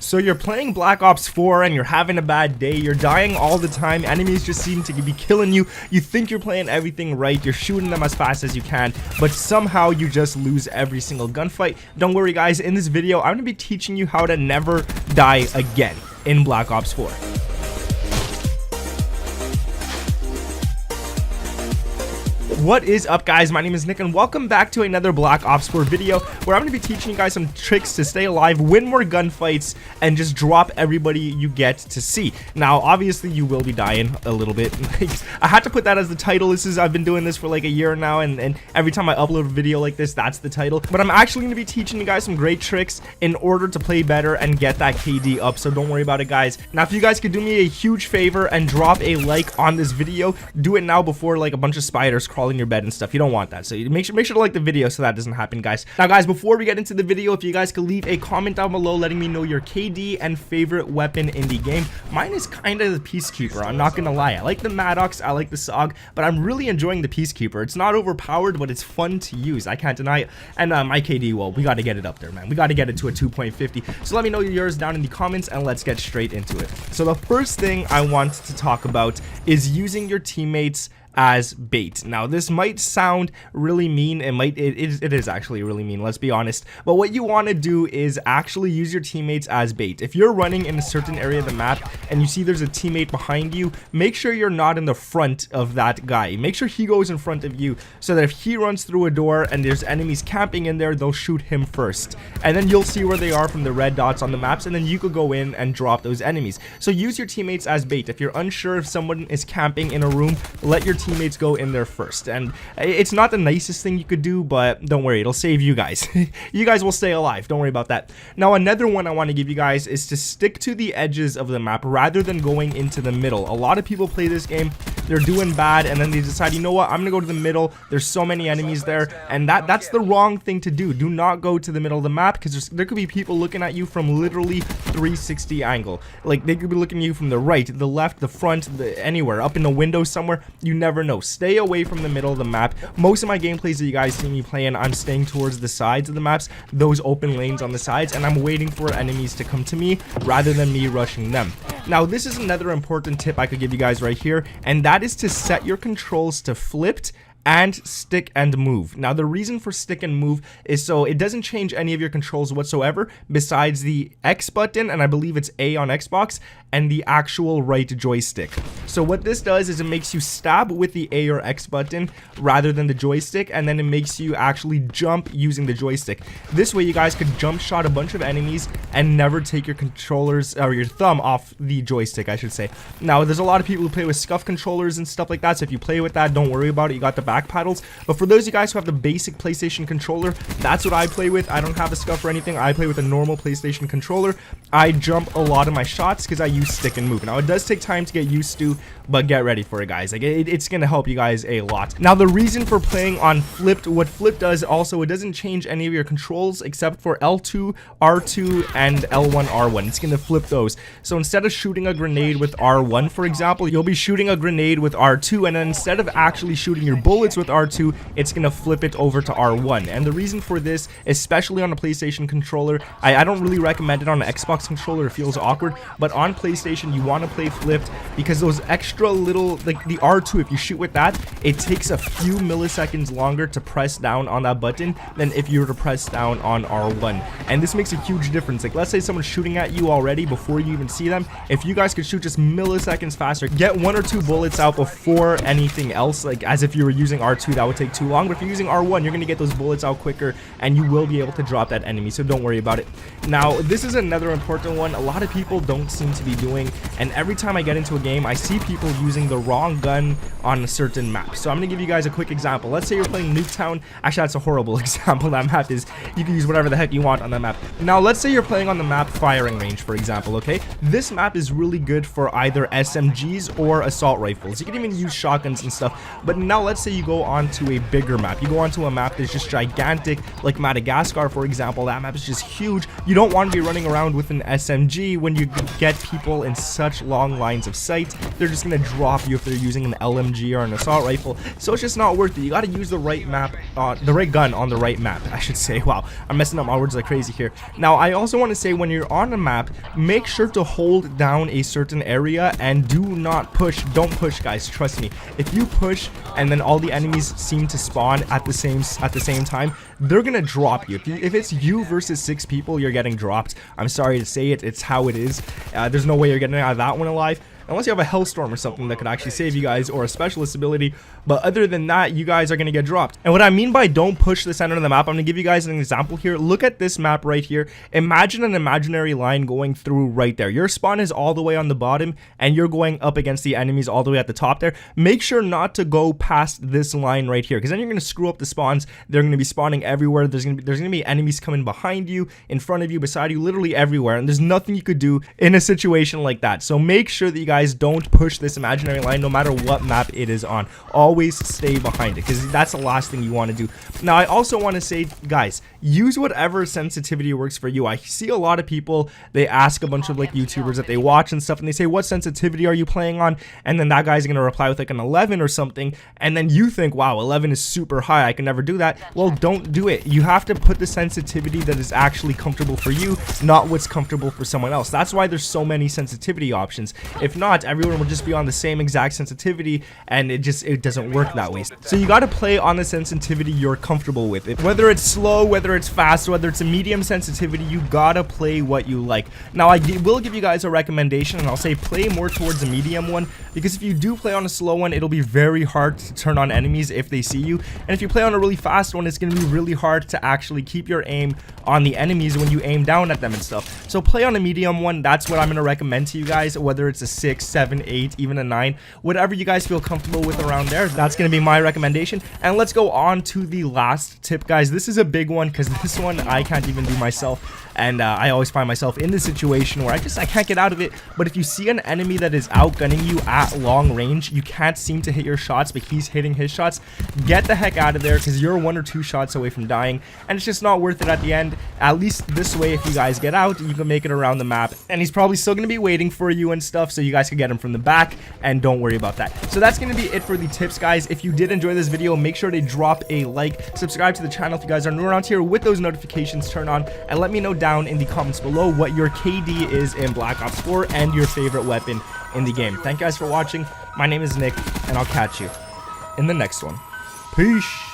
So you're playing Black Ops 4 and you're having a bad day, you're dying all the time, enemies just seem to be killing you, you think you're playing everything right, you're shooting them as fast as you can, but somehow you just lose every single gunfight. Don't worry guys, in this video I'm going to be teaching you how to never die again in Black Ops 4. What is up guys, my name is Nick and welcome back to another Black Ops 4 video where I'm going to be teaching you guys some tricks to stay alive, win more gunfights, and just drop everybody you get to see. Now obviously you will be dying a little bit. I had to put that as the title. I've been doing this for like a year now, and every time I upload a video like this, that's the title. But I'm actually going to be teaching you guys some great tricks in order to play better and get that KD up, so don't worry about it guys. Now if you guys could do me a huge favor and drop a like on this video, do it now before like a bunch of spiders crawl in your bed and stuff. You don't want that, so you make sure to like the video so that doesn't happen guys. Now guys, before we get into the video, if you guys could leave a comment down below letting me know your KD and favorite weapon in the game. Mine is kind of the Peacekeeper, I'm not gonna lie. I like the Maddox, I like the SOG, but I'm really enjoying the Peacekeeper. It's not overpowered, but it's fun to use, I can't deny it. And my KD, well, we got to get it up there, man. We got to get it to a 2.50. So let me know yours down in the comments and let's get straight into it. So the first thing I want to talk about is using your teammates as bait. Now this might sound really mean, it is actually really mean, let's be honest, but what you want to do is actually use your teammates as bait. If you're running in a certain area of the map and you see there's a teammate behind you, make sure you're not in the front of that guy. Make sure he goes in front of you so that if he runs through a door and there's enemies camping in there, they'll shoot him first, and then you'll see where they are from the red dots on the maps, and then you could go in and drop those enemies. So use your teammates as bait. If you're unsure if someone is camping in a room, let your teammates go in there first. And it's not the nicest thing you could do, but don't worry, it'll save you guys. You guys will stay alive, don't worry about that. Now another one I want to give you guys is to stick to the edges of the map rather than going into the middle. A lot of people play this game, they're doing bad, and then they decide, you know what, I'm gonna go to the middle, there's so many enemies there, and that's the wrong thing to do. Do not go to the middle of the map, because there could be people looking at you from literally 360 angle. Like they could be looking at you from the right, the left, the front, anywhere, up in the window somewhere. You never know. Stay away from the middle of the map. Most of my gameplays that you guys see me playing, I'm staying towards the sides of the maps, those open lanes on the sides, and I'm waiting for enemies to come to me rather than me rushing them. Now this is another important tip I could give you guys right here, and that is to set your controls to flipped and stick and move. Now the reason for stick and move is so it doesn't change any of your controls whatsoever besides the X button, and I believe it's A on Xbox, and the actual right joystick. So what this does is it makes you stab with the A or X button rather than the joystick, and then it makes you actually jump using the joystick. This way you guys could jump shot a bunch of enemies and never take your controllers or your thumb off the joystick, I should say. Now there's a lot of people who play with scuff controllers and stuff like that, so if you play with that, don't worry about it, you got the back paddles. But for those of you guys who have the basic PlayStation controller, that's what I play with. I don't have a scuff or anything, I play with a normal PlayStation controller. I jump a lot of my shots because I use stick and move. Now it does take time to get used to, but get ready for it guys. Like it's gonna help you guys a lot. Now the reason for playing on flipped, what flip does also, it doesn't change any of your controls except for L2, R2, and L1, R1. It's gonna flip those. So instead of shooting a grenade with R1 for example, you'll be shooting a grenade with R2, and then instead of actually shooting your bullets with R2, it's gonna flip it over to R1. And the reason for this, especially on a PlayStation controller, I don't really recommend it on an Xbox controller, it feels awkward, but on PlayStation you want to play flipped because those extra little, like the R2, if you shoot with that, it takes a few milliseconds longer to press down on that button than if you were to press down on R1. And this makes a huge difference. Like let's say someone's shooting at you already before you even see them, if you guys could shoot just milliseconds faster, get 1 or 2 bullets out before anything else, like as if you were using R2, that would take too long. But if you're using R1, you're gonna get those bullets out quicker and you will be able to drop that enemy, so don't worry about it. Now this is another important one a lot of people don't seem to be doing, and every time I get into a game I see people using the wrong gun on a certain map. So I'm gonna give you guys a quick example. Let's say you're playing Nuketown. Actually that's a horrible example. That map is, you can use whatever the heck you want on that map. Now let's say you're playing on the map Firing Range for example. Okay, this map is really good for either SMGs or assault rifles. You can even use shotguns and stuff. But now let's say you go onto a bigger map, you go onto a map that's just gigantic, like Madagascar for example. That map is just huge. You don't want to be running around with an SMG when you get people in such long lines of sight, they're just gonna drop you if they're using an LMG or an assault rifle. So it's just not worth it. You gotta use the right map, the right gun on the right map, I should say. Wow, I'm messing up my words like crazy here. Now, I also want to say, when you're on a map, make sure to hold down a certain area and do not push. Don't push, guys. Trust me. If you push and then all the enemies seem to spawn at the same time, they're gonna drop you. If it's you versus 6 people, you're getting dropped. I'm sorry to say it. It's how it is. There's no way you're getting out of that one alive, unless you have a Hellstorm or something that could actually save you guys, or a specialist ability. But other than that, you guys are going to get dropped. And what I mean by don't push the center of the map, I'm going to give you guys an example here. Look at this map right here. Imagine an imaginary line going through right there. Your spawn is all the way on the bottom, and you're going up against the enemies all the way at the top there. Make sure not to go past this line right here, because then you're going to screw up the spawns. They're going to be spawning everywhere. There's going to be enemies coming behind you, in front of you, beside you, literally everywhere. And there's nothing you could do in a situation like that. So make sure that you guys don't push this imaginary line, no matter what map it is on. Always stay behind it, because that's the last thing you want to do. Now, I also want to say, guys, use whatever sensitivity works for you. I see a lot of people, they ask a bunch of like YouTubers that they watch and stuff, and they say, what sensitivity are you playing on? And then that guy's gonna reply with like an 11 or something, and then you think, wow, 11 is super high, I can never do that. Well, don't do it. You have to put the sensitivity that is actually comfortable for you, not what's comfortable for someone else. That's why there's so many sensitivity options. If not, everyone will just be on the same exact sensitivity, and it doesn't work that way. So you got to play on the sensitivity you're comfortable with. Whether it's slow, whether it's fast, whether it's a medium sensitivity, you gotta play what you like. Now, I will give you guys a recommendation, and I'll say play more towards a medium one, because if you do play on a slow one, it'll be very hard to turn on enemies if they see you. And if you play on a really fast one, it's gonna be really hard to actually keep your aim on the enemies when you aim down at them and stuff. So play on a medium one. That's what I'm gonna recommend to you guys, whether it's a 6, 7, 8, even a 9, whatever you guys feel comfortable with around there. That's gonna be my recommendation. And let's go on to the last tip, guys. This is a big one, because this one I can't even do myself, and I always find myself in this situation where I can't get out of it. But if you see an enemy that is outgunning you at long range, you can't seem to hit your shots, but he's hitting his shots, get the heck out of there, because you're 1 or 2 shots away from dying, and it's just not worth it at the end. At least this way, if you guys get out, you can make it around the map, and he's probably still going to be waiting for you and stuff, so you guys can get him from the back, and don't worry about that. So that's going to be it for the tips, guys. If you did enjoy this video, make sure to drop a like, subscribe to the channel if you guys are new around here, with those notifications turned on, and let me know down in the comments below what your KD is in Black Ops 4 and your favorite weapon in the game. Thank you guys for watching. My name is Nick, and I'll catch you in the next one. Peace.